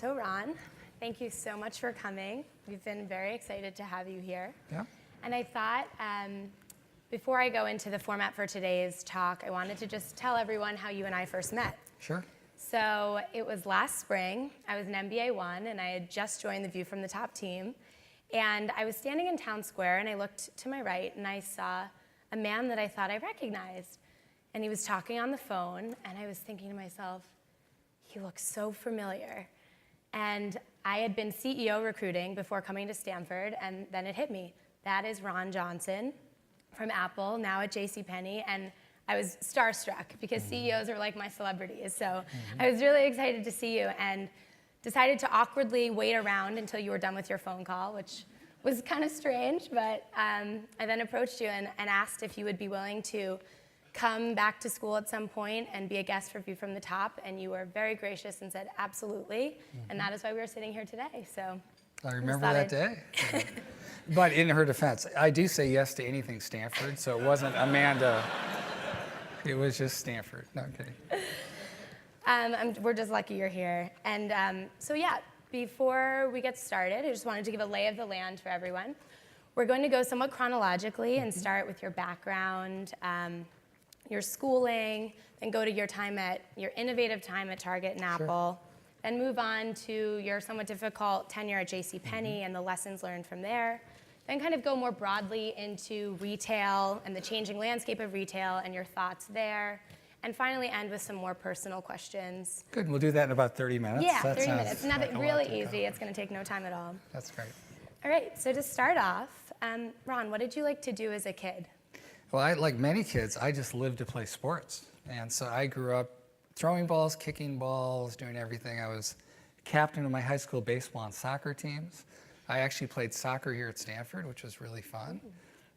So Ron, thank you so much for coming. We've been very excited to have you here. Yeah. And I thought before I go into the format for today's talk, I wanted to just tell everyone how you and I first met. Sure. So it was last spring. I was an MBA 1, and I had just joined the View from the Top team. And I was standing in Town Square, and I looked to my right, and I saw a man that I thought I recognized. And he was talking on the phone, and I was thinking to myself, he looks so familiar. And I had been CEO recruiting before coming to Stanford, and then it hit me. That is Ron Johnson from Apple, now at JCPenney, and I was starstruck because CEOs are like my celebrities. So I was really excited to see you and decided to awkwardly wait around until you were done with your phone call, which was kind of strange, but I then approached you and asked if you would be willing to come back to school at some point and be a guest for View from the Top, and you were very gracious and said absolutely, and that is why we are sitting here today. So I remember that day. But in her defense, I do say yes to anything Stanford, so it wasn't Amanda. It was just Stanford. No, I'm kidding. We're just lucky you're here. And so yeah, before we get started, I just wanted to give a lay of the land for everyone. We're going to go somewhat chronologically and start with your background, your schooling, then go to your innovative time at Target and Apple, and move on to your somewhat difficult tenure at JCPenney and the lessons learned from there. Then kind of go more broadly into retail and the changing landscape of retail and your thoughts there. And finally end with some more personal questions. Good, we'll do that in about 30 minutes. Yeah, that 30 minutes. Nothing like really easy. It's going to take no time at all. That's great. All right, so to start off, Ron, what did you like to do as a kid? Well, like many kids, I just lived to play sports. And so I grew up throwing balls, kicking balls, doing everything. I was captain of my high school baseball and soccer teams. I actually played soccer here at Stanford, which was really fun.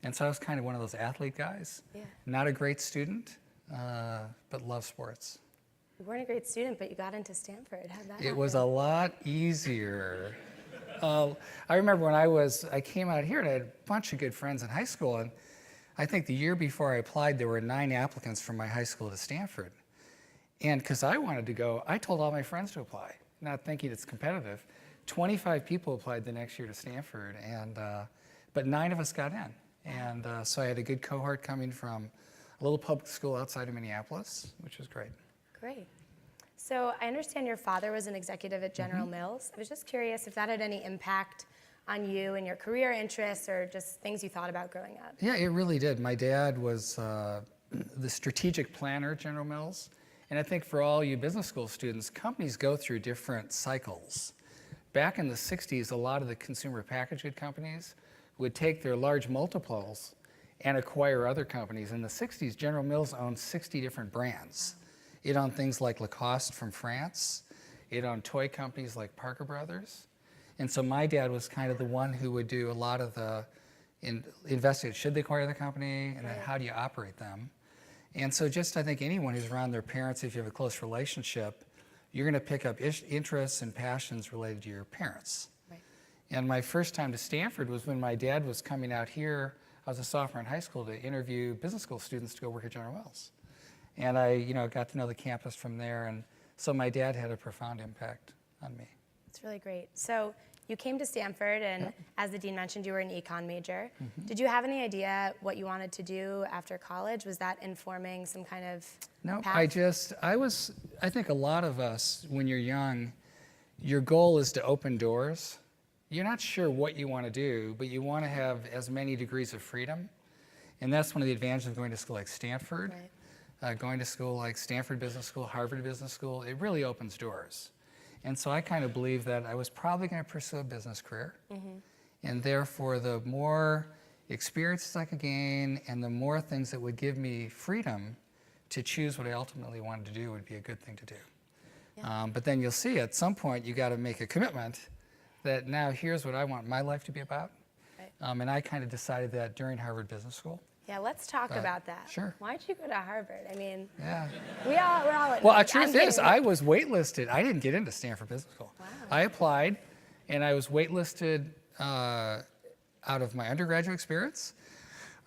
And so I was kind of one of those athlete guys. Yeah. Not a great student, but love sports. You weren't a great student, but you got into Stanford. How'd that happen? It was a lot easier. I remember when I came out here and I had a bunch of good friends in high school, and I think the year before I applied, there were 9 applicants from my high school to Stanford. And because I wanted to go, I told all my friends to apply, not thinking it's competitive. 25 people applied the next year to Stanford, and but 9 of us got in. And so I had a good cohort coming from a little public school outside of Minneapolis, which was great. Great. So I understand your father was an executive at General Mills. I was just curious if that had any impact on you and your career interests or just things you thought about growing up. Yeah, it really did. My dad was the strategic planner at General Mills. And I think for all you business school students, companies go through different cycles. Back in the 60s, a lot of the consumer packaged good companies would take their large multiples and acquire other companies. In the 60s, General Mills owned 60 different brands. It owned things like Lacoste from France. It owned toy companies like Parker Brothers. And so my dad was kind of the one who would do a lot of the investigate, should they acquire the company, and then how do you operate them? And so just I think anyone who's around their parents, if you have a close relationship, you're going to pick up interests and passions related to your parents. Right. And my first time to Stanford was when my dad was coming out here. I was a sophomore in high school to interview business school students to go work at General Mills. And I got to know the campus from there. And so my dad had a profound impact on me. That's really great. So you came to Stanford, and as the dean mentioned, you were an econ major. Did you have any idea what you wanted to do after college? Was that informing some kind of path? I think a lot of us, when you're young, your goal is to open doors. You're not sure what you want to do, but you want to have as many degrees of freedom. And that's one of the advantages of going to school like Stanford. Right. Going to school like Stanford Business School, Harvard Business School, it really opens doors. And so I kind of believe that I was probably going to pursue a business career. And therefore, the more experiences I could gain and the more things that would give me freedom to choose what I ultimately wanted to do would be a good thing to do. Yeah. But then you'll see at some point you got to make a commitment that now here's what I want my life to be about. Right. And I kind of decided that during Harvard Business School. Yeah, let's talk about that. Sure. Why'd you go to Harvard? I mean, yeah. we're all well, the truth is, I was waitlisted. I didn't get into Stanford Business School. Wow. I applied, and I was waitlisted out of my undergraduate experience.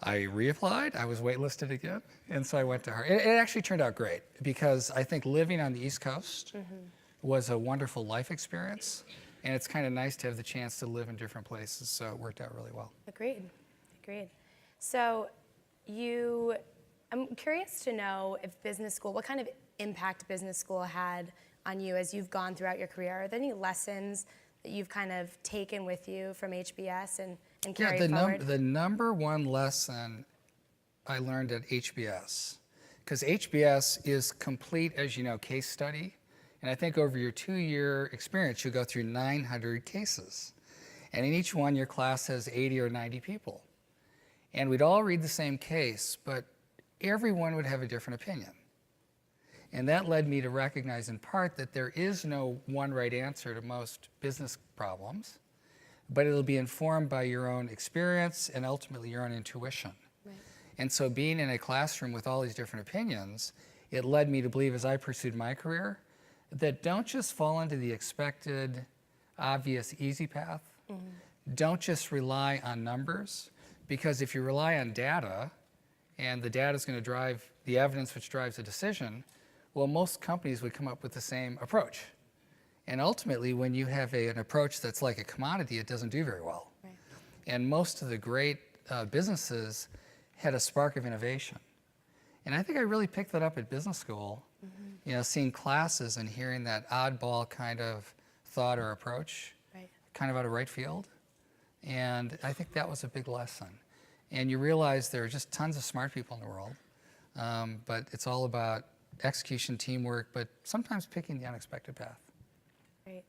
I reapplied. I was waitlisted again, and so I went to Harvard. It actually turned out great because I think living on the East Coast was a wonderful life experience. And it's kind of nice to have the chance to live in different places, so it worked out really well. Agreed. Agreed. So I'm curious to know if business school, what kind of impact business school had on you as you've gone throughout your career. Are there any lessons that you've kind of taken with you from HBS and carried forward? The number one lesson I learned at HBS, because HBS is complete, as you know, case study. And I think over your 2-year experience, you go through 900 cases. And in each one, your class has 80 or 90 people. And we'd all read the same case, but everyone would have a different opinion. And that led me to recognize in part that there is no one right answer to most business problems, but it'll be informed by your own experience and ultimately your own intuition. Right. And so being in a classroom with all these different opinions, it led me to believe as I pursued my career that don't just fall into the expected, obvious, easy path. Mm-hmm. Don't just rely on numbers, because if you rely on data, and the data is going to drive the evidence which drives a decision, well, most companies would come up with the same approach. And ultimately, when you have an approach that's like a commodity, it doesn't do very well. Right. And most of the great businesses had a spark of innovation. And I think I really picked that up at business school, you know, seeing classes and hearing that oddball kind of thought or approach, right, kind of out of right field. And I think that was a big lesson. And you realize there are just tons of smart people in the world, but it's all about execution, teamwork, but sometimes picking the unexpected path. Right.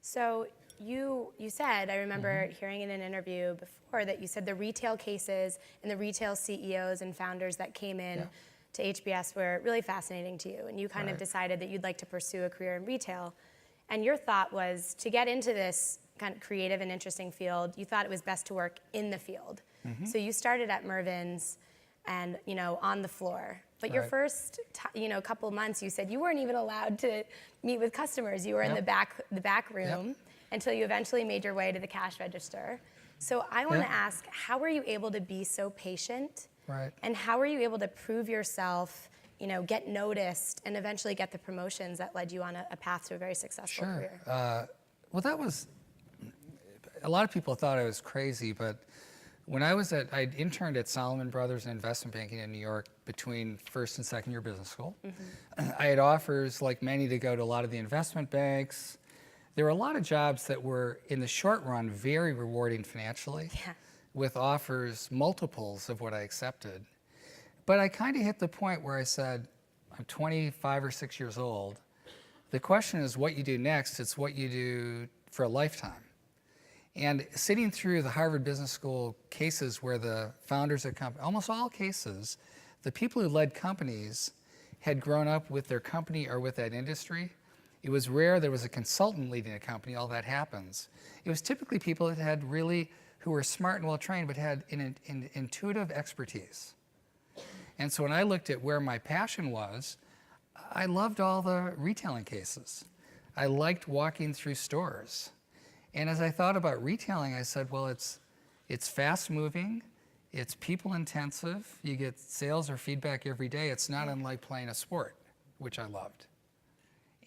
So you said, I remember hearing in an interview before that you said the retail cases and the retail CEOs and founders that came in to HBS were really fascinating to you, and you kind of decided that you'd like to pursue a career in retail. And your thought was to get into this kind of creative and interesting field, you thought it was best to work in the field. So you started at Mervyn's and, you know, on the floor. But your first, couple of months, you said you weren't even allowed to meet with customers. You were in the back room until you eventually made your way to the cash register. So I want to ask, how were you able to be so patient? Right. And how were you able to prove yourself, you know, get noticed, and eventually get the promotions that led you on a path to a very successful career? Well, that was, a lot of people thought I was crazy, but when I'd interned at Salomon Brothers in investment banking in New York between first and second year business school. I had offers, like many, to go to a lot of the investment banks. There were a lot of jobs that were, in the short run, very rewarding financially, with offers multiples of what I accepted. But I kind of hit the point where I said, I'm 25 or 6 years old. The question is what you do next. It's what you do for a lifetime. And sitting through the Harvard Business School cases where the founders of companies, almost all cases, the people who led companies had grown up with their company or with that industry. It was rare there was a consultant leading a company, all that happens. It was typically people that had really, who were smart and well-trained, but had an intuitive expertise. And so when I looked at where my passion was, I loved all the retailing cases. I liked walking through stores. And as I thought about retailing, I said, well, it's fast-moving, it's people-intensive, you get sales or feedback every day. It's not unlike playing a sport, which I loved.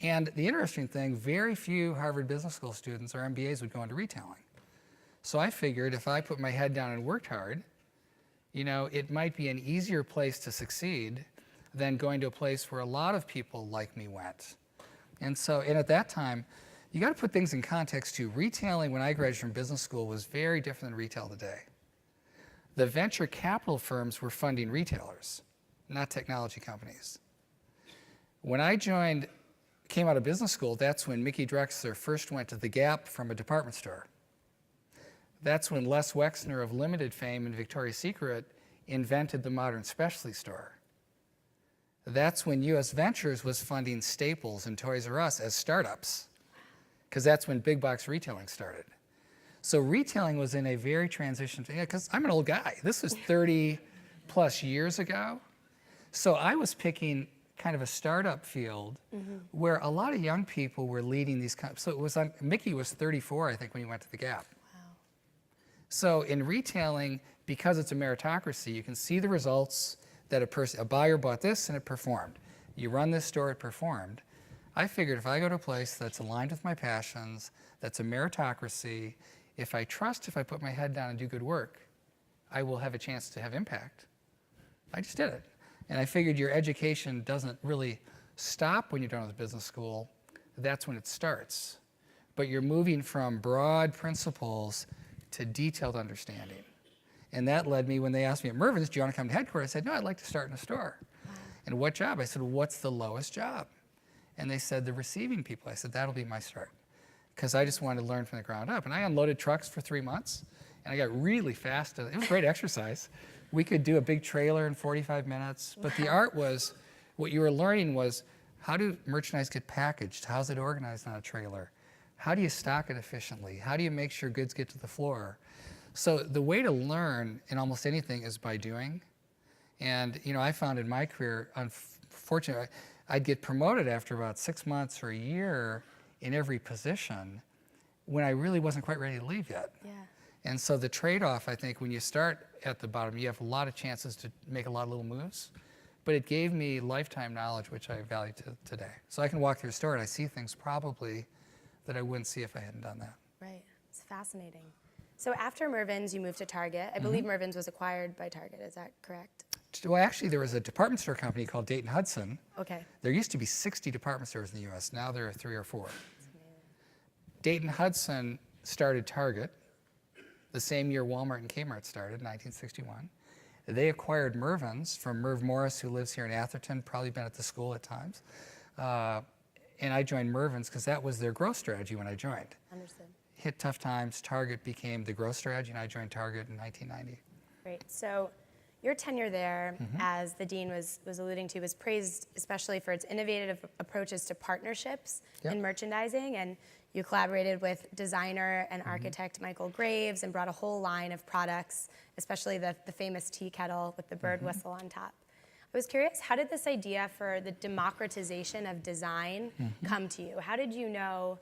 And the interesting thing, very few Harvard Business School students or MBAs would go into retailing. So I figured if I put my head down and worked hard, you know, it might be an easier place to succeed than going to a place where a lot of people like me went. And at that time, you got to put things in context too. Retailing, when I graduated from business school, was very different than retail today. The venture capital firms were funding retailers, not technology companies. When I came out of business school, that's when Mickey Drexler first went to the Gap from a department store. That's when Les Wexner of Limited fame and Victoria's Secret invented the modern specialty store. That's when US Ventures was funding Staples and Toys R Us as startups, because that's when big box retailing started. So retailing was in a very transition, because I'm an old guy. This was 30 plus years ago. So I was picking kind of a startup field where a lot of young people were leading these companies. So it was Mickey was 34, I think, when he went to the Gap. Wow. So in retailing, because it's a meritocracy, you can see the results that a buyer bought this and it performed. You run this store, it performed. I figured if I go to a place that's aligned with my passions, that's a meritocracy, if I put my head down and do good work, I will have a chance to have impact. I just did it. And I figured your education doesn't really stop when you're done with business school. That's when it starts. But you're moving from broad principles to detailed understanding. And that led me, when they asked me at Mervyn's, do you want to come to headquarters? I said, no, I'd like to start in a store. And what job? I said, what's the lowest job? And they said, the receiving people. I said, that'll be my start. Because I just wanted to learn from the ground up. And I unloaded trucks for 3 months, and I got really fast. It was great exercise. We could do a big trailer in 45 minutes. But the art was, what you were learning was, how do merchandise get packaged? How's it organized on a trailer? How do you stock it efficiently? How do you make sure goods get to the floor? So the way to learn in almost anything is by doing. And I found in my career, unfortunately, I'd get promoted after about 6 months or a year in every position when I really wasn't quite ready to leave yet. Yeah. And so the trade-off, I think, when you start at the bottom, you have a lot of chances to make a lot of little moves. But it gave me lifetime knowledge, which I value today. So I can walk through a store and I see things probably that I wouldn't see if I hadn't done that. Right. It's fascinating. So after Mervyn's, you moved to Target. I believe Mervyn's was acquired by Target. Is that correct? Well, actually, there was a department store company called Dayton Hudson. Okay. There used to be 60 department stores in the U.S. Now there are 3 or 4. Dayton Hudson started Target the same year Walmart and Kmart started, 1961. They acquired Mervyn's from Merv Morris, who lives here in Atherton, probably been at the school at times. And I joined Mervyn's because that was their growth strategy when I joined. Understood. Hit tough times, Target became the growth strategy, and I joined Target in 1990. Great. So your tenure there, as the dean was alluding to, was praised especially for its innovative approaches to partnerships in merchandising. And you collaborated with designer and architect Michael Graves and brought a whole line of products, especially the famous tea kettle with the bird whistle on top. I was curious, how did this idea for the democratization of design come to you? How did you know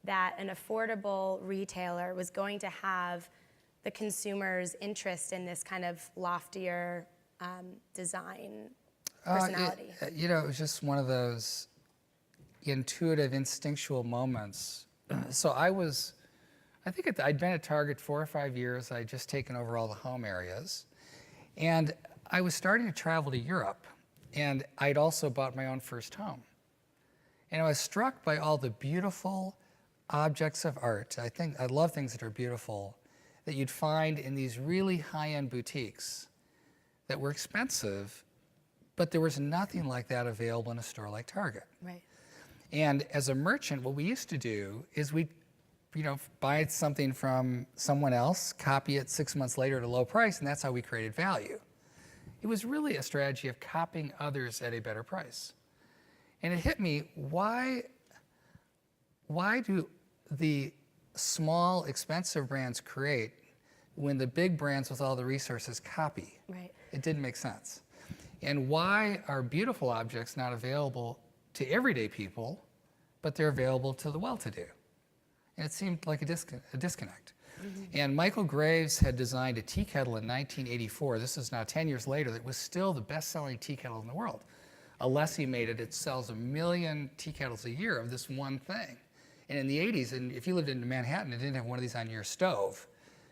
that an affordable retailer was going to have the consumer's interest in this kind of loftier design personality? It was just one of those intuitive, instinctual moments. So I think I'd been at Target 4 or 5 years. I'd just taken over all the home areas. And I was starting to travel to Europe. And I'd also bought my own first home. And I was struck by all the beautiful objects of art. I love things that are beautiful, that you'd find in these really high-end boutiques that were expensive, but there was nothing like that available in a store like Target. Right. And as a merchant, what we used to do is we'd buy something from someone else, copy it 6 months later at a low price, and that's how we created value. It was really a strategy of copying others at a better price. And it hit me, why do the small, expensive brands create when the big brands with all the resources copy? Right. It didn't make sense. And why are beautiful objects not available to everyday people, but they're available to the well-to-do? And it seemed like a disconnect. And Michael Graves had designed a tea kettle in 1984. This is now 10 years later. That was still the best-selling tea kettle in the world. Alessi made it. It sells 1 million tea kettles a year of this one thing. And in the 80s, and if you lived in Manhattan and didn't have one of these on your stove,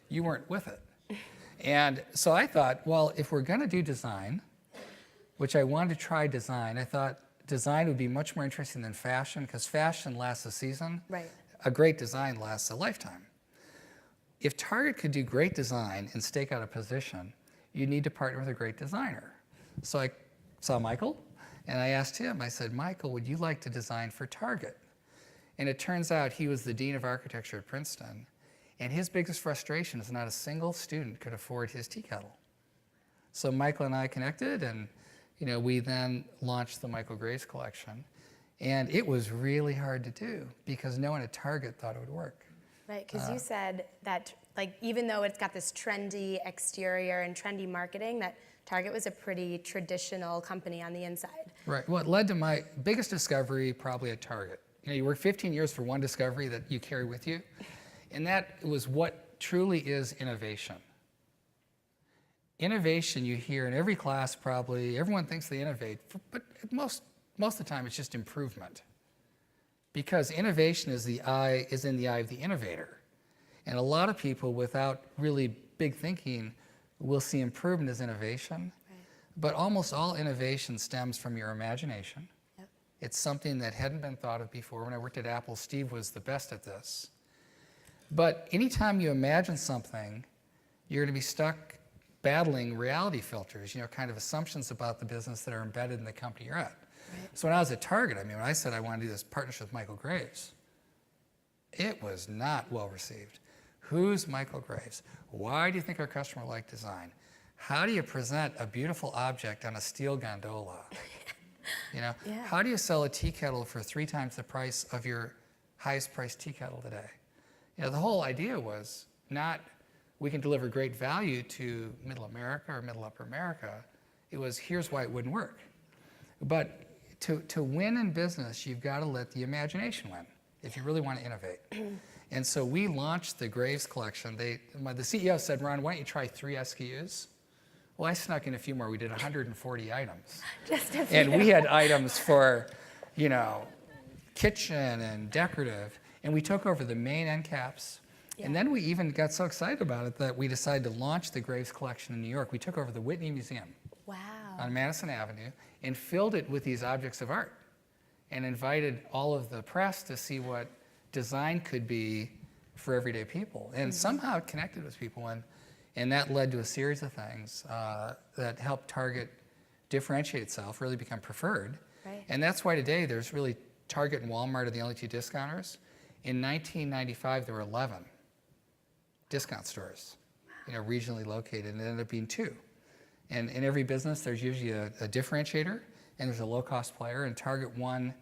you weren't with it. And so I thought, well, if we're going to do design, which I wanted to try design, I thought design would be much more interesting than fashion, because fashion lasts a season. Right. A great design lasts a lifetime. If Target could do great design and stake out a position, you need to partner with a great designer. So I saw Michael, and I asked him, I said, Michael, would you like to design for Target? And it turns out he was the dean of architecture at Princeton, and his biggest frustration is not a single student could afford his tea kettle. So Michael and I connected, and we then launched the Michael Graves collection. And it was really hard to do because no one at Target thought it would work. Right, because you said that, even though it's got this trendy exterior and trendy marketing, that Target was a pretty traditional company on the inside. Right. Well, it led to my biggest discovery probably at Target. You work 15 years for one discovery that you carry with you, and that was what truly is innovation. Innovation you hear in every class probably, everyone thinks they innovate, but most of the time it's just improvement. because innovation is in the eye of the innovator. And a lot of people without really big thinking will see improvement as innovation. Right. But almost all innovation stems from your imagination. Yep. It's something that hadn't been thought of before. When I worked at Apple, Steve was the best at this. But anytime you imagine something, you're going to be stuck battling reality filters, kind of assumptions about the business that are embedded in the company you're at. Right. So when I was at Target, when I said I wanted to do this partnership with Michael Graves, it was not well received. Who's Michael Graves? Why do you think our customer liked design? How do you present a beautiful object on a steel gondola? Yeah. How do you sell a tea kettle for 3 times the price of your highest priced tea kettle today? The whole idea was not we can deliver great value to middle America or middle upper America. It was here's why it wouldn't work. But to win in business, you've got to let the imagination win if you really want to innovate. And so we launched the Graves collection. The CEO said, Ron, why don't you try 3 SKUs? Well, I snuck in a few more. We did 140 items. Just a few. And we had items for, kitchen and decorative. And we took over the main end caps. Yeah. And then we even got so excited about it that we decided to launch the Graves collection in New York. We took over the Whitney Museum Wow. on Madison Avenue and filled it with these objects of art and invited all of the press to see what design could be for everyday people. And somehow it connected with people. And that led to a series of things that helped Target differentiate itself, really become preferred. Right. And that's why today there's really Target and Walmart are the only 2 discounters. In 1995, there were 11 discount stores, regionally located, and it ended up being 2. And in every business, there's usually a differentiator, and there's a low-cost player, and Target won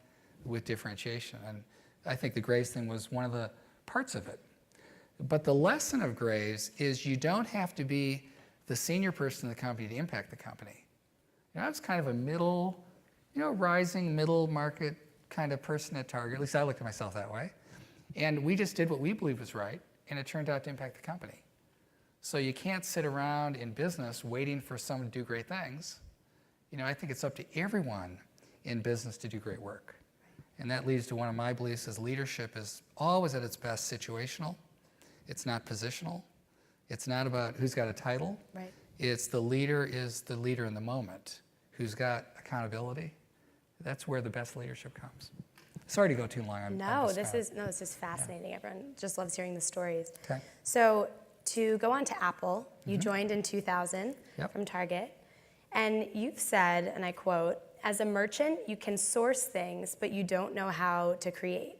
with differentiation. And I think the Graves thing was one of the parts of it. But the lesson of Graves is you don't have to be the senior person in the company to impact the company. I was kind of a middle, rising middle market kind of person at Target. At least I looked at myself that way. And we just did what we believed was right, and it turned out to impact the company. So you can't sit around in business waiting for someone to do great things. I think it's up to everyone in business to do great work. And that leads to one of my beliefs is leadership is always at its best situational. It's not positional. It's not about who's got a title. Right. It's the leader is the leader in the moment, who's got accountability. That's where the best leadership comes. Sorry to go too long. This is fascinating. Yeah. Everyone just loves hearing the stories. Okay. So to go on to Apple, you joined in 2000 from Target, and you've said, and I quote, "As a merchant, you can source things, but you don't know how to create."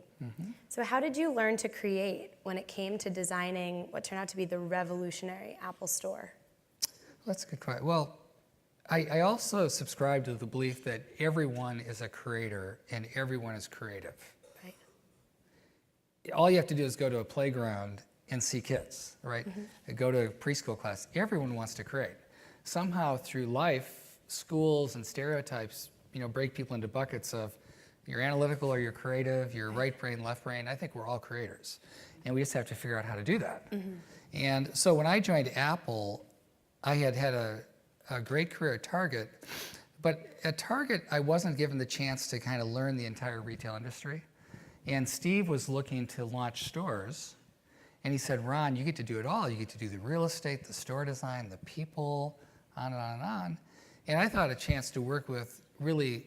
So how did you learn to create when it came to designing what turned out to be the revolutionary Apple Store? That's a good question. Well, I also subscribe to the belief that everyone is a creator and everyone is creative. Right. All you have to do is go to a playground and see kids, right? Go to a preschool class. Everyone wants to create. Somehow through life, schools and stereotypes, break people into buckets of you're analytical or you're creative, you're right brain, left brain. I think we're all creators. And we just have to figure out how to do that. And so when I joined Apple, I had a great career at Target. But at Target, I wasn't given the chance to kind of learn the entire retail industry. And Steve was looking to launch stores. And he said, Ron, you get to do it all. You get to do the real estate, the store design, the people, on and on and on. And I thought a chance to work with really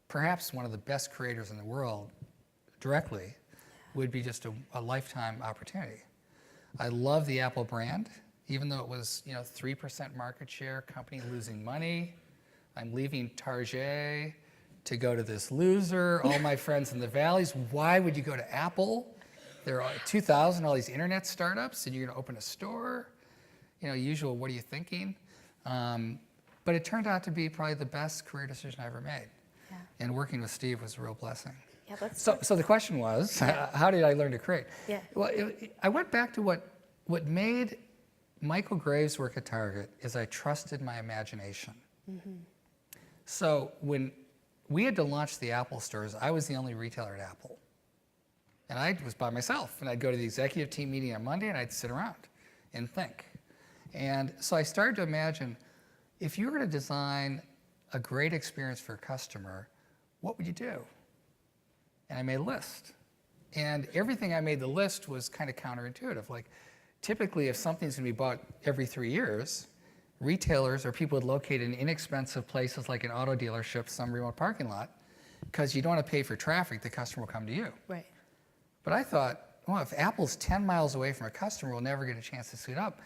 perhaps one of the best creators in the world directly would be just a lifetime opportunity. I love the Apple brand, even though it was 3% market share, company losing money. I'm leaving Target to go to this loser, all my friends in the valleys. Why would you go to Apple? There are 2,000, all these internet startups, and you're going to open a store. Usual, what are you thinking? But it turned out to be probably the best career decision I ever made. Yeah. And working with Steve was a real blessing. Yeah, let's So the question was, how did I learn to create? Yeah. Well, I went back to what made Michael Graves work at Target is I trusted my imagination. So when we had to launch the Apple stores, I was the only retailer at Apple. And I was by myself, and I'd go to the executive team meeting on Monday, and I'd sit around and think. And so I started to imagine, if you were to design a great experience for a customer, what would you do? and I made a list. And everything I made the list was kind of counterintuitive. Like, typically, if something's going to be bought every 3 years, retailers or people located in inexpensive places like an auto dealership, some remote parking lot, because you don't want to pay for traffic, the customer will come to you. Right. But I thought, well, if Apple's 10 miles away from a customer, we'll never get a chance to suit up.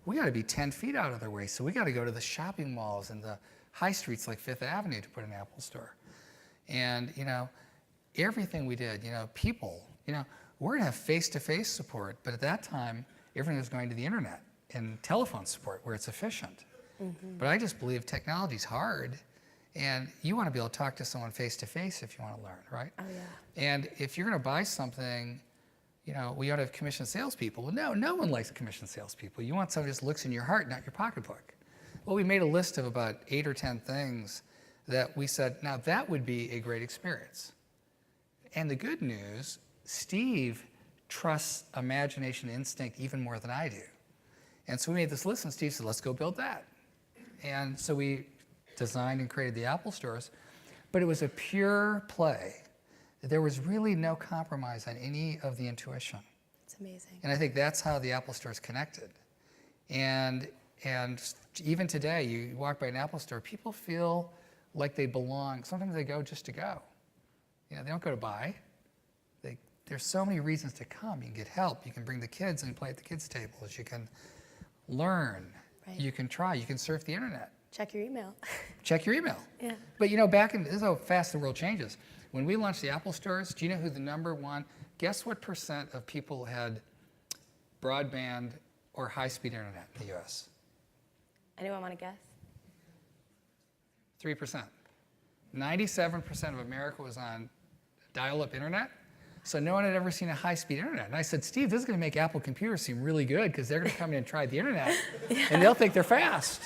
We got to be 10 feet out of their way. So we got to go to the shopping malls and the high streets like Fifth Avenue to put an Apple store. And, everything we did, people, we're going to have face-to-face support. But at that time, everything was going to the internet and telephone support where it's efficient. Mm-hmm. But I just believe technology's hard. And you want to be able to talk to someone face-to-face if you want to learn, right? Oh, yeah. And if you're going to buy something, we ought to have commissioned salespeople. Well, no one likes commissioned salespeople. You want someone who just looks in your heart, not your pocketbook. Well, we made a list of about 8 or 10 things that we said, now that would be a great experience. And the good news, Steve trusts imagination and instinct even more than I do. And so we made this list, and Steve said, let's go build that. And so we designed and created the Apple stores, but it was a pure play. There was really no compromise on any of the intuition. It's amazing. And I think that's how the Apple stores connected. And even today, you walk by an Apple store, people feel like they belong. Sometimes they go just to go. They don't go to buy. There's so many reasons to come. You can get help. You can bring the kids and play at the kids' tables. You can learn. Right. You can try. You can surf the internet. Check your email. Check your email. Yeah. But this is how fast the world changes. When we launched the Apple stores, do you know who the number one, guess what percent of people had broadband or high-speed internet in the US? Anyone want to guess? 3%. 97% of America was on dial-up internet. So no one had ever seen a high-speed internet. And I said, Steve, this is going to make Apple computers seem really good because they're going to come in and try the internet, and they'll think they're fast.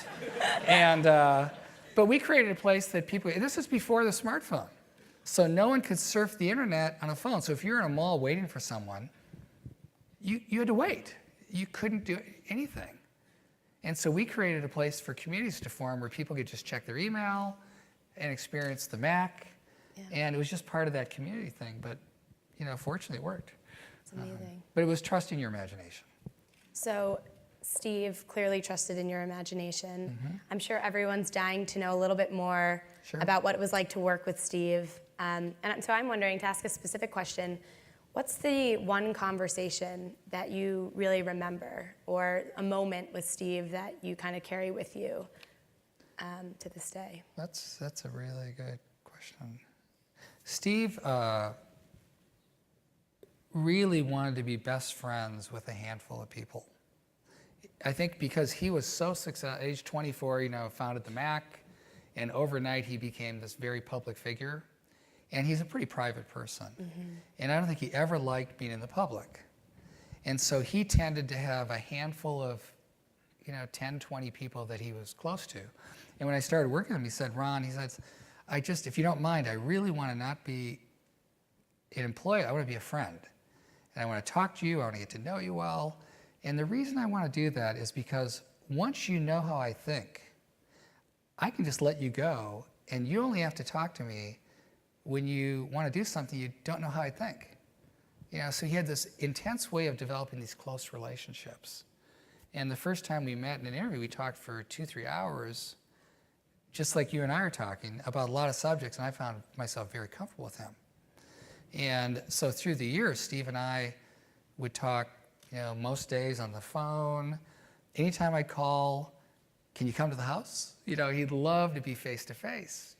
And but we created a place that people. This is before the smartphone, so no one could surf the internet on a phone. So if you're in a mall waiting for someone, you had to wait. You couldn't do anything. And so we created a place for communities to form where people could just check their email and experience the Mac, and it was just part of that community thing. But fortunately, it worked. It's amazing. But it was trusting your imagination. So Steve clearly trusted in your imagination. Mm-hmm. I'm sure everyone's dying to know a little bit more about what it was like to work with Steve. And so I'm wondering, to ask a specific question, what's the one conversation that you really remember, or a moment with Steve that you kind of carry with you to this day? That's a really good question. Steve really wanted to be best friends with a handful of people. I think because he was so successful, age 24, founded the Mac, and overnight he became this very public figure. And he's a pretty private person. Mm-hmm. And I don't think he ever liked being in the public. And so he tended to have a handful of, 10, 20 people that he was close to. And when I started working with him, he said, Ron, if you don't mind, I really want to not be an employee, I want to be a friend. And I want to talk to you, I want to get to know you well. And the reason I want to do that is because once you know how I think, I can just let you go, and you only have to talk to me when you want to do something you don't know how I think. So he had this intense way of developing these close relationships. And the first time we met in an interview, we talked for 2-3 hours, just like you and I are talking, about a lot of subjects, and I found myself very comfortable with him. And so through the years, Steve and I would talk, most days on the phone. Anytime I'd call, can you come to the house? He'd love to be face-to-face,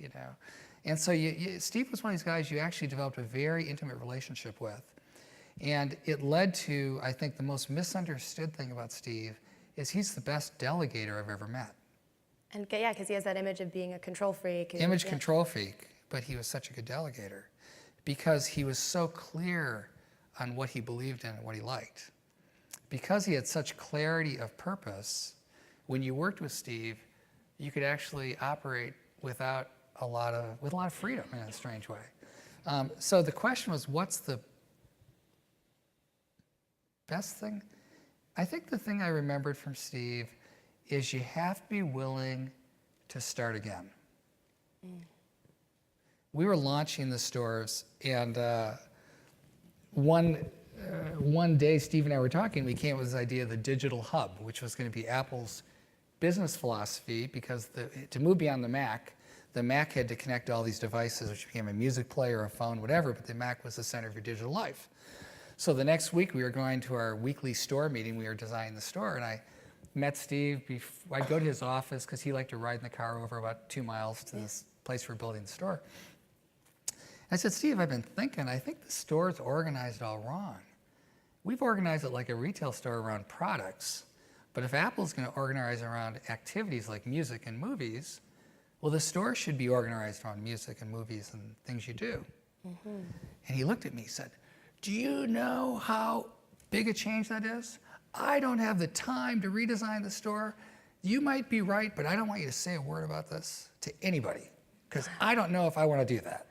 And so Steve was one of these guys you actually developed a very intimate relationship with. And it led to, I think, the most misunderstood thing about Steve is he's the best delegator I've ever met. And because he has that image of being a control freak. Control freak, but he was such a good delegator because he was so clear on what he believed in and what he liked. Because he had such clarity of purpose, when you worked with Steve, you could actually operate with a lot of freedom in a strange way. So the question was, what's the best thing? I think the thing I remembered from Steve is you have to be willing to start again. We were launching the stores, and one day, Steve and I were talking, we came up with this idea of the digital hub, which was going to be Apple's business philosophy, because to move beyond the Mac had to connect all these devices, which became a music player, a phone, whatever, but the Mac was the center of your digital life. So the next week, we were going to our weekly store meeting. We were designing the store, and I met Steve. I'd go to his office because he liked to ride in the car over about 2 miles to this place we're building the store. I said, Steve, I've been thinking, I think the store's organized all wrong. We've organized it like a retail store around products, but if Apple's going to organize around activities like music and movies, well, the store should be organized around music and movies and things you do. Mm-hmm. And he looked at me and said, do you know how big a change that is? I don't have the time to redesign the store. You might be right, but I don't want you to say a word about this to anybody, because I don't know if I want to do that.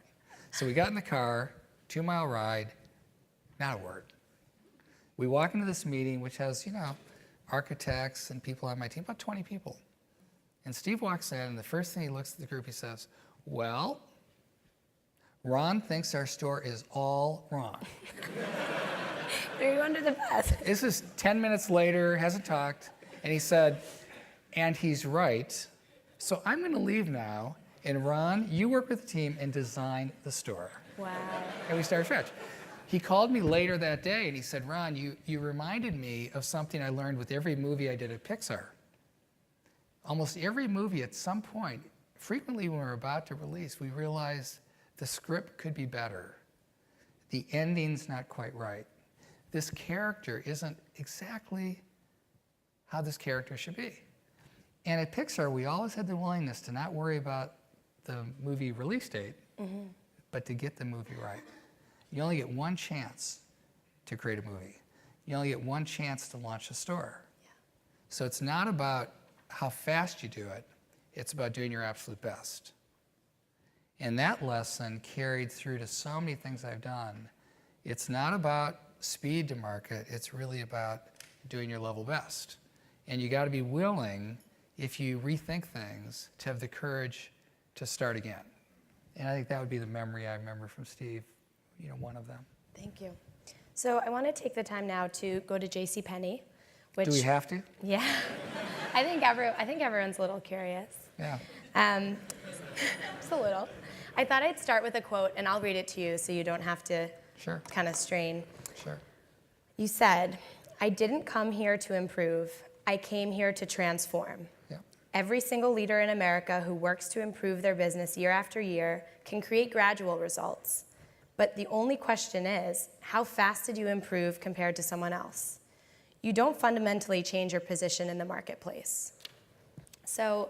So we got in the car, 2-mile ride, not a word. We walk into this meeting, which has, architects and people on my team, about 20 people. And Steve walks in, and the first thing he looks at the group, he says, well, Ron thinks our store is all wrong. Threw you under the bus. This is 10 minutes later, hasn't talked, and he said, and he's right. So I'm going to leave now, and Ron, you work with the team and design the store. Wow. And we started fresh. He called me later that day, and he said, Ron, you reminded me of something I learned with every movie I did at Pixar. Almost every movie at some point, frequently when we're about to release, we realize the script could be better. The ending's not quite right. This character isn't exactly how this character should be. And at Pixar, we always had the willingness to not worry about the movie release date, but to get the movie right. You only get one chance to create a movie. You only get one chance to launch a store. Yeah. So it's not about how fast you do it, it's about doing your absolute best. And that lesson carried through to so many things I've done. It's not about speed to market, it's really about doing your level best. And you got to be willing, if you rethink things, to have the courage to start again. And I think that would be the memory I remember from Steve, one of them. Thank you. So I want to take the time now to go to JCPenney, which... Do we have to? Yeah. I think everyone's a little curious. Yeah. Just a little. I thought I'd start with a quote, and I'll read it to you so you don't have to kind of strain. Sure. You said, I didn't come here to improve. I came here to transform. Yeah. Every single leader in America who works to improve their business year after year can create gradual results. But the only question is, how fast did you improve compared to someone else? You don't fundamentally change your position in the marketplace. So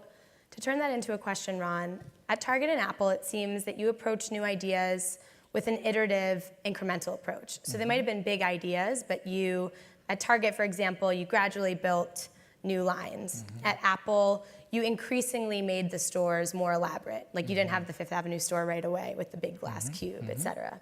to turn that into a question, Ron, at Target and Apple, it seems that you approach new ideas with an iterative, incremental approach. So they might have been big ideas, but at Target, for example, you gradually built new lines. At Apple, you increasingly made the stores more elaborate. Like you didn't have the Fifth Avenue store right away with the big glass cube, et cetera.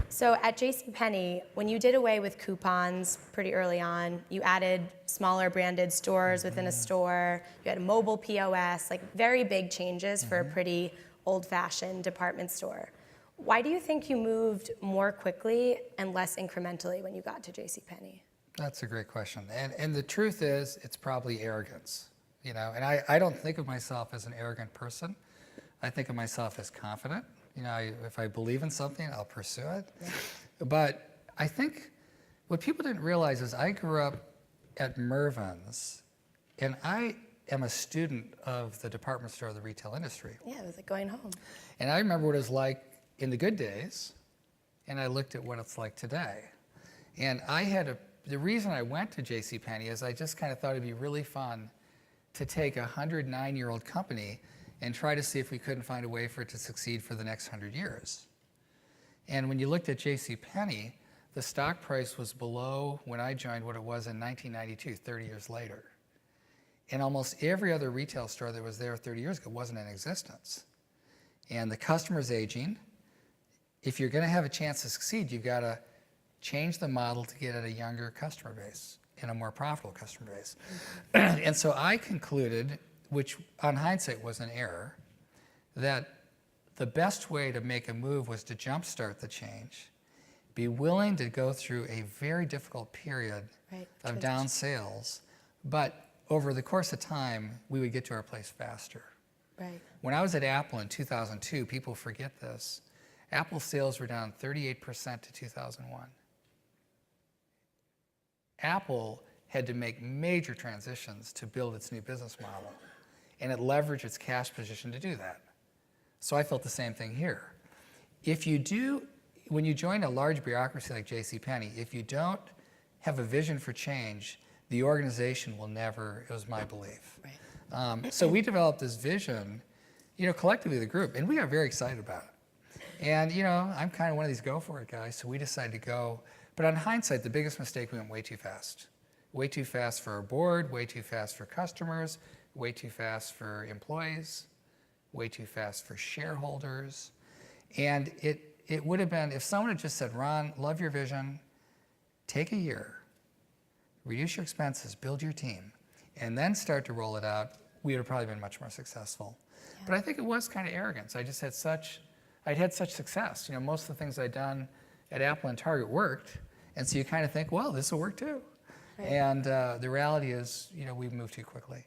So at JCPenney, when you did away with coupons pretty early on, you added smaller branded stores within a store, you had a mobile POS, like very big changes for a pretty old-fashioned department store. Why do you think you moved more quickly and less incrementally when you got to JCPenney? That's a great question. And the truth is, it's probably arrogance. And I don't think of myself as an arrogant person. I think of myself as confident. If I believe in something, I'll pursue it. Yeah. But I think what people didn't realize is I grew up at Mervyn's, and I am a student of the department store, the retail industry. Yeah, it was like going home. And I remember what it was like in the good days, and I looked at what it's like today. And the reason I went to JCPenney is I just kind of thought it'd be really fun to take a 109-year-old company and try to see if we couldn't find a way for it to succeed for the next 100 years. And when you looked at JCPenney, the stock price was below, when I joined, what it was in 1992, 30 years later. And almost every other retail store that was there 30 years ago wasn't in existence. And the customer's aging. If you're going to have a chance to succeed, you've got to change the model to get at a younger customer base and a more profitable customer base. And so I concluded, which on hindsight was an error, that the best way to make a move was to jumpstart the change be willing to go through a very difficult period Right. of down sales, but over the course of time, we would get to our place faster. Right. When I was at Apple in 2002, people forget this, Apple sales were down 38% to 2001. Apple had to make major transitions to build its new business model, and it leveraged its cash position to do that. So I felt the same thing here. When you join a large bureaucracy like JCPenney, if you don't have a vision for change, the organization will never, it was my belief. Right. So we developed this vision, collectively the group, and we got very excited about it. And, I'm kind of one of these go for it guys, so we decided to go. But on hindsight, the biggest mistake, we went way too fast. Way too fast for our board, way too fast for customers, way too fast for employees, way too fast for shareholders. And it would have been, if someone had just said, Ron, love your vision, take a year, reduce your expenses, build your team, and then start to roll it out, we would have probably been much more successful. Yeah. But I think it was kind of arrogance. I'd had such success. Most of the things I'd done at Apple and Target worked, and so you kind of think, well, this will work too. Right. And the reality is, we've moved too quickly.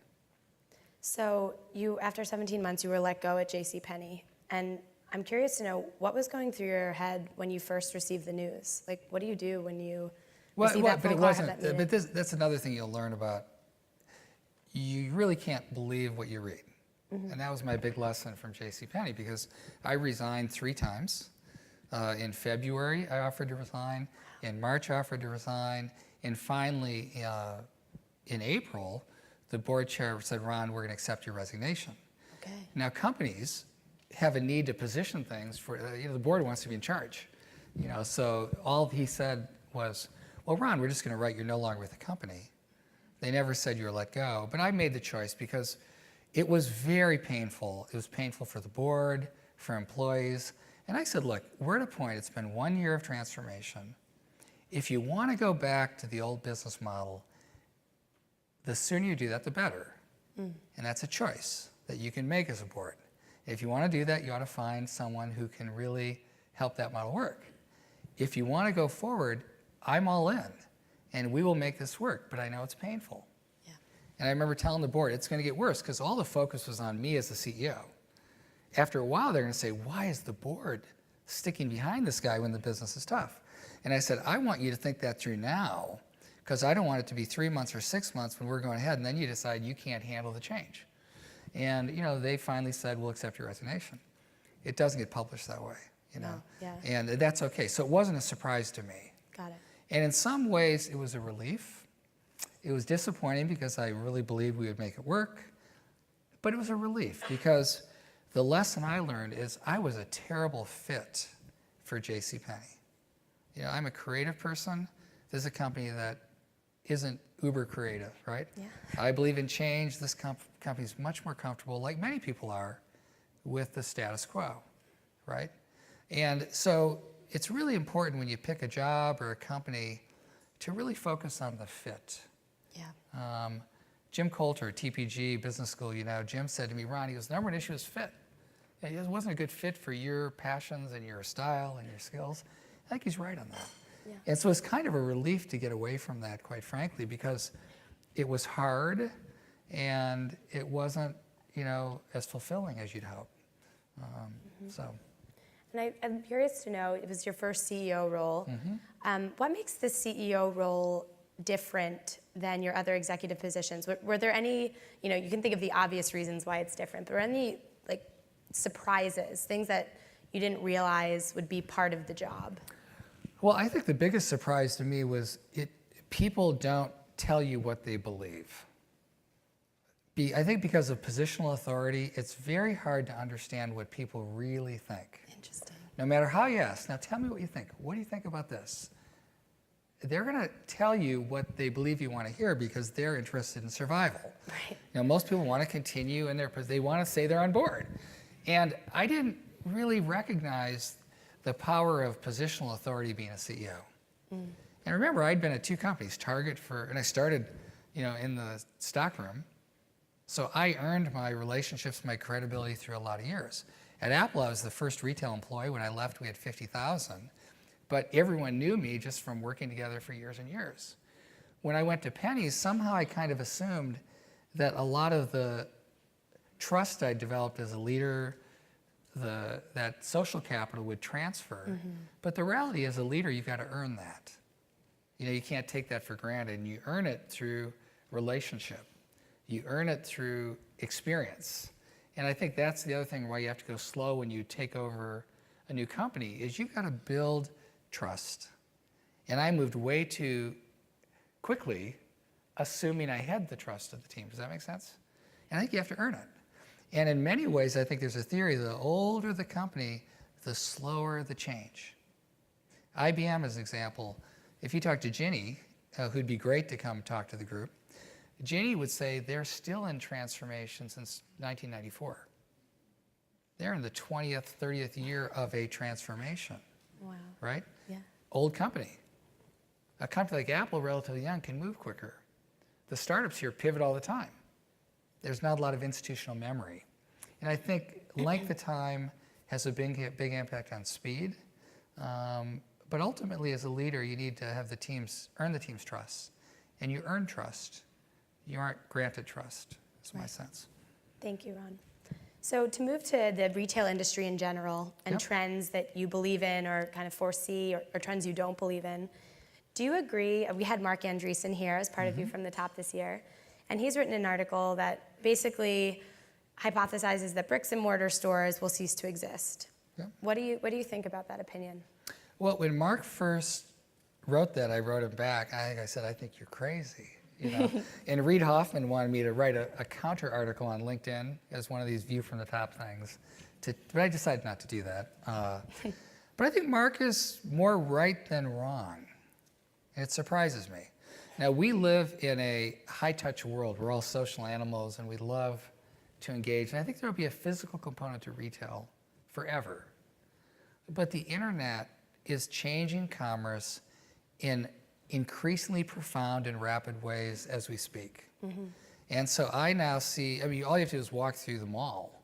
So after 17 months, you were let go at JCPenney, and I'm curious to know what was going through your head when you first received the news. Like, what do you do when you receive that phone call? But that's another thing you'll learn about. You really can't believe what you read. Mm-hmm. And that was my big lesson from JCPenney, because I resigned 3 times. In February, I offered to resign. In March, I offered to resign. And finally, in April, the board chair said, Ron, we're going to accept your resignation. Okay. Now, companies have a need to position things for, the board wants to be in charge. So all he said was, well, Ron, we're just going to write you're no longer with the company. They never said you were let go. But I made the choice because it was very painful. It was painful for the board, for employees. And I said, look, we're at a point, it's been 1 year of transformation. If you want to go back to the old business model, the sooner you do that, the better. And that's a choice that you can make as a board. If you want to do that, you ought to find someone who can really help that model work. If you want to go forward, I'm all in, and we will make this work, but I know it's painful. Yeah. And I remember telling the board, it's going to get worse, because all the focus was on me as the CEO. After a while, they're going to say, why is the board sticking behind this guy when the business is tough? And I said, I want you to think that through now, because I don't want it to be 3 months or 6 months when we're going ahead, and then you decide you can't handle the change. And they finally said, we'll accept your resignation. It doesn't get published that way, No, yeah. And that's okay. So it wasn't a surprise to me. Got it. And in some ways, it was a relief. It was disappointing because I really believed we would make it work. But it was a relief because the lesson I learned is I was a terrible fit for JCPenney. I'm a creative person. This is a company that isn't uber creative, right? Yeah. I believe in change. This company's much more comfortable, like many people are, with the status quo, right? And so it's really important when you pick a job or a company to really focus on the fit. Yeah. Jim Coulter, TPG Business School, Jim said to me, Ron, he goes, the number one issue is fit. It wasn't a good fit for your passions and your style and your skills. I think he's right on that. Yeah. And so it's kind of a relief to get away from that, quite frankly, because it was hard and it wasn't, as fulfilling as you'd hope. So. And I'm curious to know, it was your first CEO role. Mm-hmm. What makes the CEO role different than your other executive positions? Were there any, you can think of the obvious reasons why it's different, but were any surprises, things that you didn't realize would be part of the job? Well, I think the biggest surprise to me was people don't tell you what they believe. I think because of positional authority, it's very hard to understand what people really think. Interesting. No matter how you ask, now tell me what you think. What do you think about this? They're going to tell you what they believe you want to hear because they're interested in survival. Right. Most people want to continue in they want to say they're on board. And I didn't really recognize the power of positional authority being a CEO. And remember, I'd been at 2 companies, Target and I started, in the stockroom. So I earned my relationships, my credibility through a lot of years. At Apple, I was the first retail employee. When I left, we had 50,000. but everyone knew me just from working together for years and years. When I went to Penny's, somehow I kind of assumed that a lot of the trust I developed as a leader, that social capital would transfer. But the reality, as a leader, you've got to earn that. You can't take that for granted, and you earn it through relationship. You earn it through experience. And I think that's the other thing why you have to go slow when you take over a new company, is you've got to build trust. And I moved way too quickly, assuming I had the trust of the team. Does that make sense? And I think you have to earn it. And in many ways, I think there's a theory, the older the company, the slower the change. IBM as an example, if you talk to Ginny, who'd be great to come talk to the group, Ginny would say they're still in transformation since 1994. They're in the 20th, 30th year of a transformation. Wow. Right? Yeah. Old company. A company like Apple, relatively young, can move quicker. The startups here pivot all the time. There's not a lot of institutional memory. And I think length of time has a big impact on speed. But ultimately, as a leader, you need to have the teams, earn the team's trust. And you earn trust. You aren't granted trust, is my sense. Thank you, Ron. So to move to the retail industry in general and trends that you believe in or kind of foresee or trends you don't believe in, do you agree? We had Mark Andreessen here as part of You From the Top this year, and he's written an article that basically hypothesizes that bricks and mortar stores will cease to exist. Yeah. What do you think about that opinion? Well, when Mark first wrote that, I wrote him back. I said, I think you're crazy. And Reid Hoffman wanted me to write a counter article on LinkedIn as one of these View from the Top things, but I decided not to do that. But I think Mark is more right than wrong, and it surprises me. Now, we live in a high-touch world. We're all social animals, and we love to engage. And I think there will be a physical component to retail forever. But the internet is changing commerce in increasingly profound and rapid ways as we speak. And so I now see, all you have to do is walk through the mall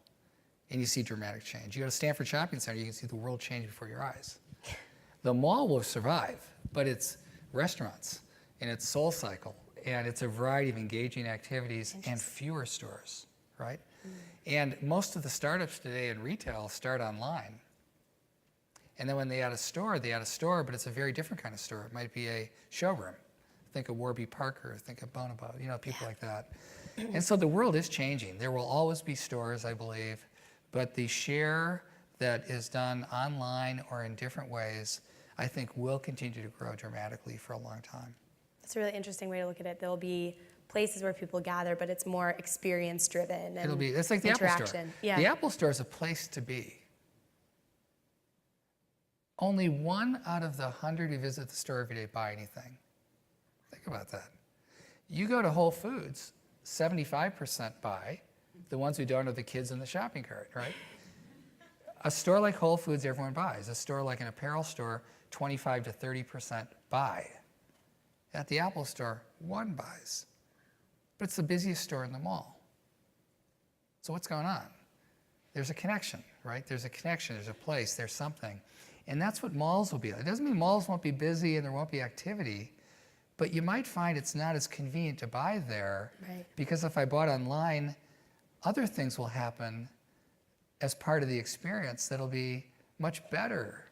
and you see dramatic change. You go to Stanford Shopping Center, you can see the world change before your eyes. The mall will survive, but it's restaurants and it's SoulCycle and it's a variety of engaging activities and fewer stores, right? And most of the startups today in retail start online. And then when they add a store, but it's a very different kind of store. It might be a showroom. Think of Warby Parker, think of Bonobo, people like that. And so the world is changing. There will always be stores, I believe, but the share that is done online or in different ways, I think will continue to grow dramatically for a long time. That's a really interesting way to look at it. There'll be places where people gather, but it's more experience driven and it's like the Apple Store. Yeah. The Apple Store is a place to be. Only 1 out of the 100 who visit the store every day buy anything. Think about that. You go to Whole Foods, 75% buy. The ones who don't are the kids in the shopping cart, right? A store like Whole Foods, everyone buys. A store like an apparel store, 25 to 30% buy. At the Apple Store, 1 buys. But it's the busiest store in the mall. So what's going on? There's a connection, right? There's a connection, there's a place, there's something. And that's what malls will be like. It doesn't mean malls won't be busy and there won't be activity, but you might find it's not as convenient to buy there, because if I bought online, other things will happen as part of the experience that'll be much better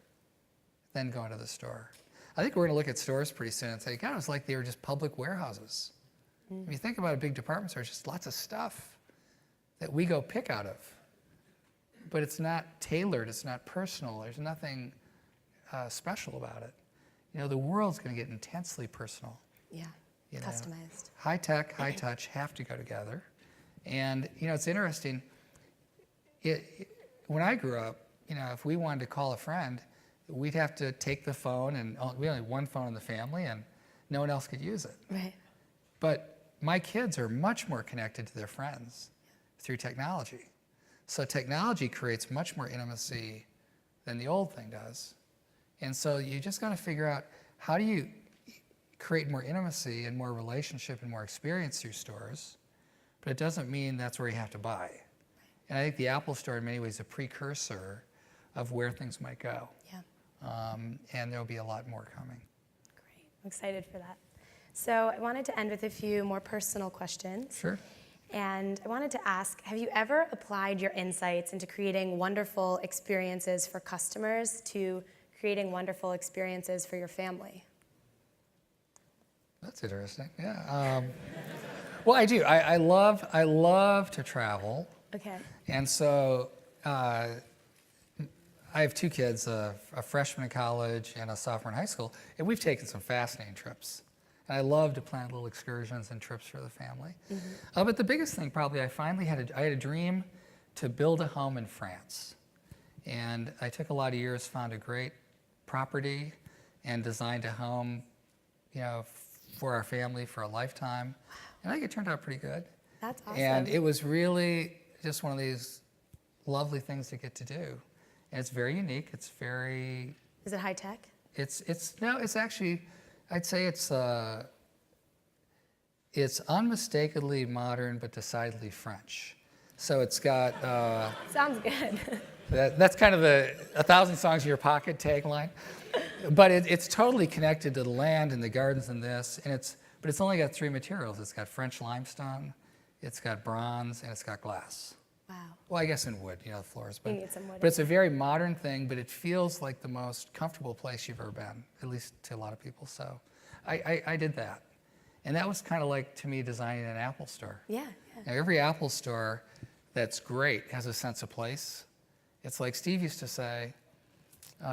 than going to the store. I think we're going to look at stores pretty soon and say, God, it was like they were just public warehouses. If you think about a big department store, it's just lots of stuff that we go pick out of. But it's not tailored, it's not personal, there's nothing special about it. The world's going to get intensely personal. Yeah, customized. High tech, high touch have to go together. And, it's interesting. When I grew up, if we wanted to call a friend, we'd have to take the phone, and we only had 1 phone in the family, and no one else could use it. Right. But my kids are much more connected to their friends through technology. So technology creates much more intimacy than the old thing does. And so you just got to figure out, how do you create more intimacy and more relationship and more experience through stores? But it doesn't mean that's where you have to buy. And I think the Apple Store in many ways is a precursor of where things might go. Yeah. and there'll be a lot more coming. Great. I'm excited for that. So I wanted to end with a few more personal questions. Sure. And I wanted to ask, have you ever applied your insights into creating wonderful experiences for customers to creating wonderful experiences for your family? That's interesting. Yeah. Well, I do. I love to travel, Okay. and so I have two kids, a freshman in college and a sophomore in high school, and we've taken some fascinating trips. And I love to plan little excursions and trips for the family. But the biggest thing probably, I had a dream to build a home in France. And I took a lot of years, found a great property, and designed a home, for our family for a lifetime. And I think it turned out pretty good. That's awesome. And it was really just one of these lovely things to get to do. And it's very unique. It's very... Is it high tech? It's actually, I'd say it's unmistakably modern, but decidedly French. So it's got... Sounds good. that's kind of the 1,000 songs in your pocket tagline. But it's totally connected to the land and the gardens and this. But it's only got 3 materials. It's got French limestone, it's got bronze, and it's got glass. Wow. Well, I guess in wood, the floors. But, You need some wood. but it's a very modern thing, but it feels like the most comfortable place you've ever been, at least to a lot of people. So I did that. And that was kind of like, to me, designing an Apple store. Yeah. Now, every Apple store that's great has a sense of place. It's like Steve used to say,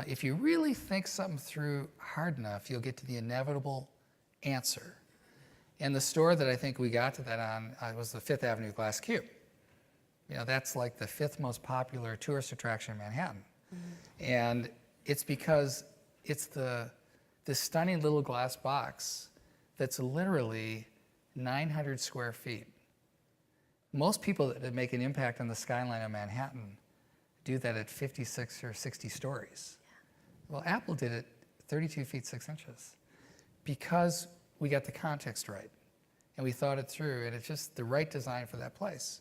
if you really think something through hard enough, you'll get to the inevitable answer. And the store that I think we got to that on was the Fifth Avenue Glass Cube. That's like the 5th most popular tourist attraction in Manhattan. And it's because it's this stunning little glass box that's literally 900 square feet. Most people that make an impact on the skyline of Manhattan do that at 56 or 60 stories. Well, Apple did it 32 feet 6 inches because we got the context right and we thought it through, and it's just the right design for that place.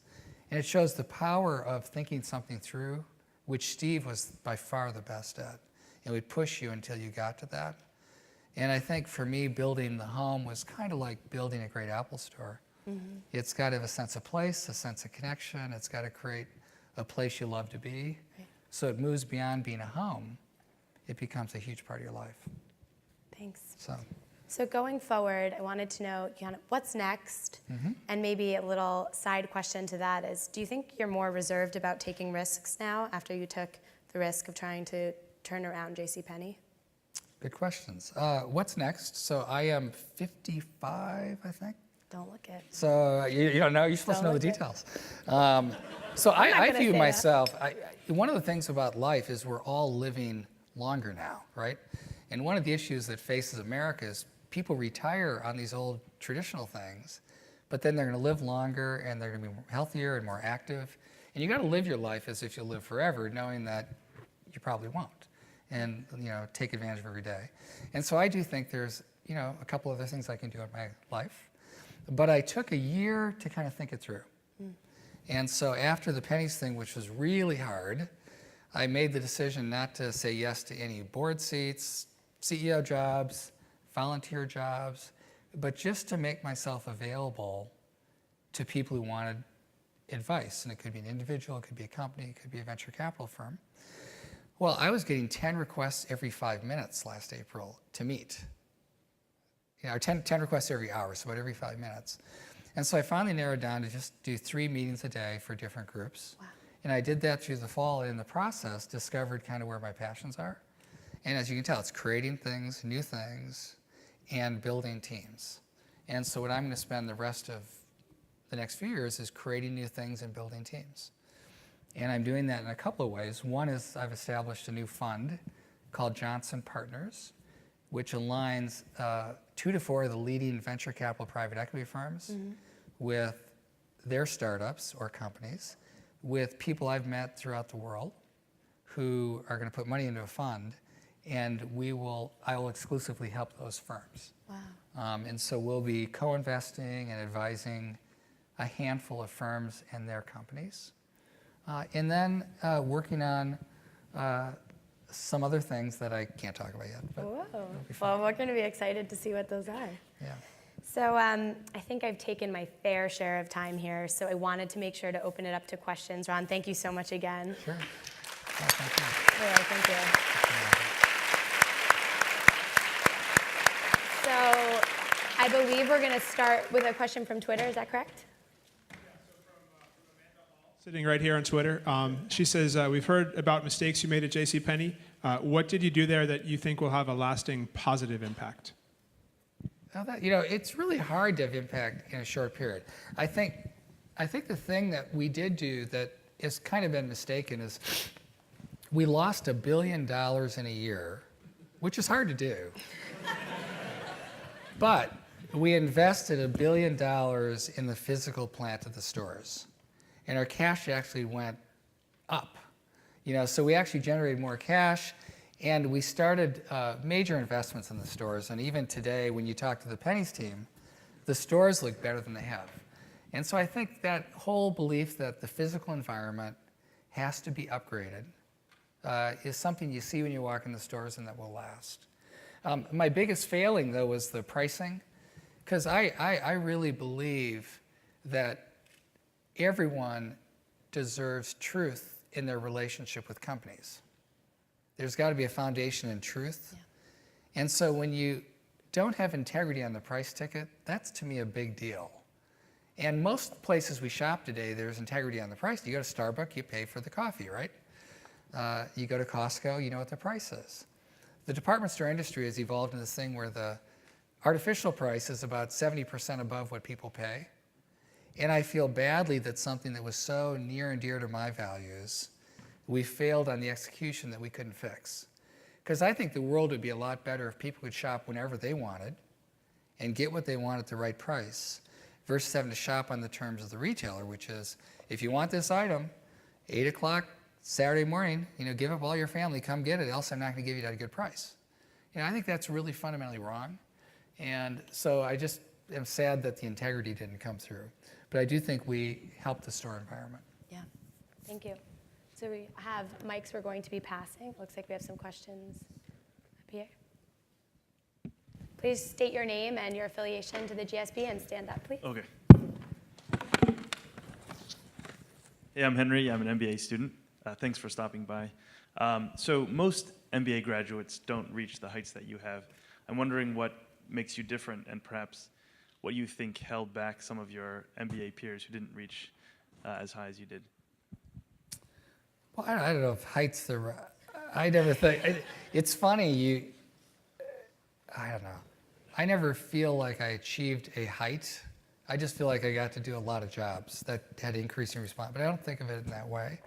And it shows the power of thinking something through, which Steve was by far the best at, and would push you until you got to that. And I think for me, building the home was kind of like building a great Apple store. It's got to have a sense of place, a sense of connection. It's got to create a place you love to be. Right. So it moves beyond being a home. It becomes a huge part of your life. Thanks. So going forward, I wanted to know what's next, and maybe a little side question to that is, do you think you're more reserved about taking risks now after you took the risk of trying to turn around JCPenney? good questions. What's next? So I am 55, I think. Don't look it. So you don't know, you're supposed to know the Don't details. So I gonna view say myself, one of the things about life is we're all living longer now, right? And one of the issues that faces America is people retire on these old traditional things, but then they're going to live longer and they're going to be healthier and more active. And you got to live your life as if you'll live forever, knowing that you probably won't, and take advantage of every day. And so I do think there's a couple other things I can do in my life, but I took a year to kind of think it through. And so after the pennies thing, which was really hard, I made the decision not to say yes to any board seats, CEO jobs, volunteer jobs, but just to make myself available to people who wanted advice. And it could be an individual, it could be a company, it could be a venture capital firm. Well, I was getting 10 requests every 5 minutes last April to meet. 10 requests every hour, so about every 5 minutes. And so I finally narrowed down to just do 3 meetings a day for different groups. Wow. And I did that through the fall, and in the process discovered kind of where my passions are. And as you can tell, it's creating things, new things, and building teams. And so what I'm going to spend the rest of the next few years is creating new things and building teams. And I'm doing that in a couple of ways. One is I've established a new fund called Johnson Partners, which aligns 2 to 4 of the leading venture capital private equity firms with their startups or companies, with people I've met throughout the world who are going to put money into a fund, and I will exclusively help those firms. Wow. And so we'll be co-investing and advising a handful of firms and their companies. And then working on some other things that I can't talk about yet. But Whoa. be fun. Well, we're going to be excited to see what those are. yeah. So I think I've taken my fair share of time here, so I wanted to make sure to open it up to questions. Ron, thank you so much again. Sure. Yeah, thank you. Really, thank you. So I believe we're going to start with a question from Twitter. Is that correct? Sitting right here on Twitter. She says, we've heard about mistakes you made at JCPenney. What did you do there that you think will have a lasting positive impact? Now it's really hard to have impact in a short period. I think the thing that we did do that has kind of been mistaken is we lost $1 billion in a year, which is hard to do. But we invested $1 billion in the physical plant of the stores, and our cash actually went up. So we actually generated more cash. And we started major investments in the stores. And even today, when you talk to the Penny's team, the stores look better than they have. And so I think that whole belief that the physical environment has to be upgraded is something you see when you walk in the stores and that will last. My biggest failing, though, was the pricing, because I really believe that everyone deserves truth in their relationship with companies. There's got to be a foundation in truth. Yeah. And so when you don't have integrity on the price ticket, that's to me a big deal. And most places we shop today, there's integrity on the price. You go to Starbucks, you pay for the coffee, right? You go to Costco, you know what the price is. The department store industry has evolved into this thing where the artificial price is about 70% above what people pay. And I feel badly that something that was so near and dear to my values, we failed on the execution that we couldn't fix. Because I think the world would be a lot better if people could shop whenever they wanted and get what they want at the right price versus having to shop on the terms of the retailer, which is, if you want this item, 8 o'clock Saturday morning, give up all your family, come get it, else I'm not going to give you it at a good price. I think that's really fundamentally wrong. And so I just am sad that the integrity didn't come through. But I do think we helped the store environment. Yeah, thank you. So we have mics we're going to be passing. Looks like we have some questions up here. Please state your name and your affiliation to the GSB and stand up, please. Okay. Hey, I'm Henry. I'm an MBA student. Thanks for stopping by. So most MBA graduates don't reach the heights that you have. I'm wondering what makes you different and perhaps what you think held back some of your MBA peers who didn't reach as high as you did. Well, I don't know if heights are. I never think. It's funny. I don't know. I never feel like I achieved a height. I just feel like I got to do a lot of jobs that had increasing response. But I don't think of it in that way.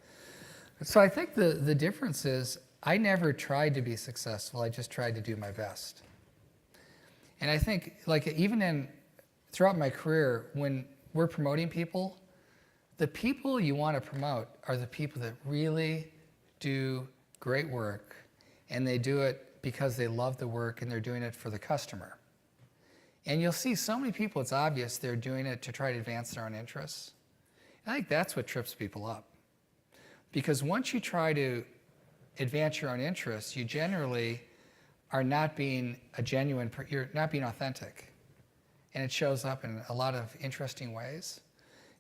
So I think the difference is I never tried to be successful. I just tried to do my best. And I think, like, even throughout my career, when we're promoting people, the people you want to promote are the people that really do great work, and they do it because they love the work and they're doing it for the customer. And you'll see so many people, it's obvious they're doing it to try to advance their own interests. And I think that's what trips people up. Because once you try to advance your own interests, you generally are not being you're not being authentic. And it shows up in a lot of interesting ways.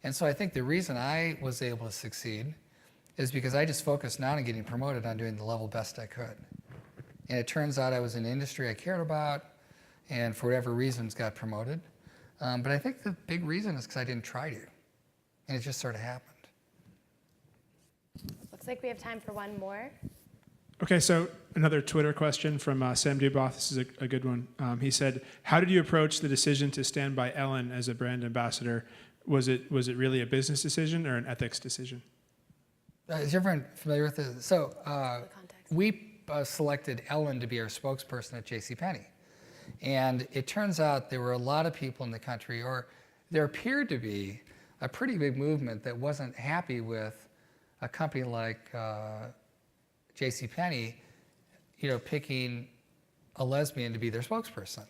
And so I think the reason I was able to succeed is because I just focused not on getting promoted, on doing the level best I could. And it turns out I was in an industry I cared about, and for whatever reasons got promoted. But I think the big reason is because I didn't try to. And it just sort of happened. Looks like we have time for one more. Okay, so another Twitter question from Sam Duboff. This is a good one. He said, how did you approach the decision to stand by Ellen as a brand ambassador? Was it really a business decision or an ethics decision? Is everyone familiar with this? So we selected Ellen to be our spokesperson at JCPenney. And it turns out there were a lot of people in the country, or there appeared to be a pretty big movement that wasn't happy with a company like JCPenney, picking a lesbian to be their spokesperson.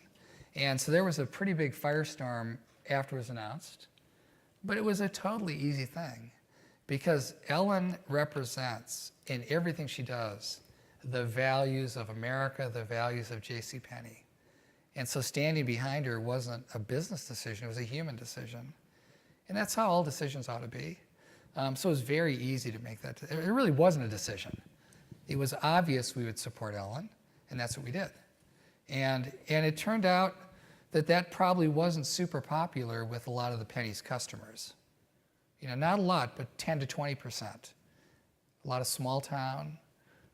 And so there was a pretty big firestorm after it was announced, but it was a totally easy thing because Ellen represents, in everything she does, the values of America, the values of JCPenney. And so standing behind her wasn't a business decision, it was a human decision. And that's how all decisions ought to be. So it was very easy to make that. It really wasn't a decision. It was obvious we would support Ellen, and that's what we did. And it turned out that probably wasn't super popular with a lot of the Penny's customers. You know, not a lot, but 10 to 20%. A lot of small town,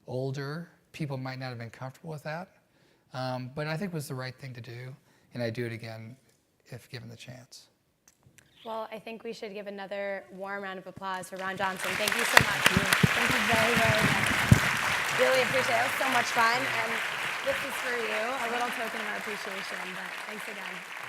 older, people might not have been comfortable with that. But I think it was the right thing to do, and I'd do it again if given the chance. Well, I think we should give another warm round of applause for Ron Johnson. Thank you so much. Thank you very, very much. Really appreciate it. It was so much fun. And this is for you, a little token of our appreciation. But thanks again.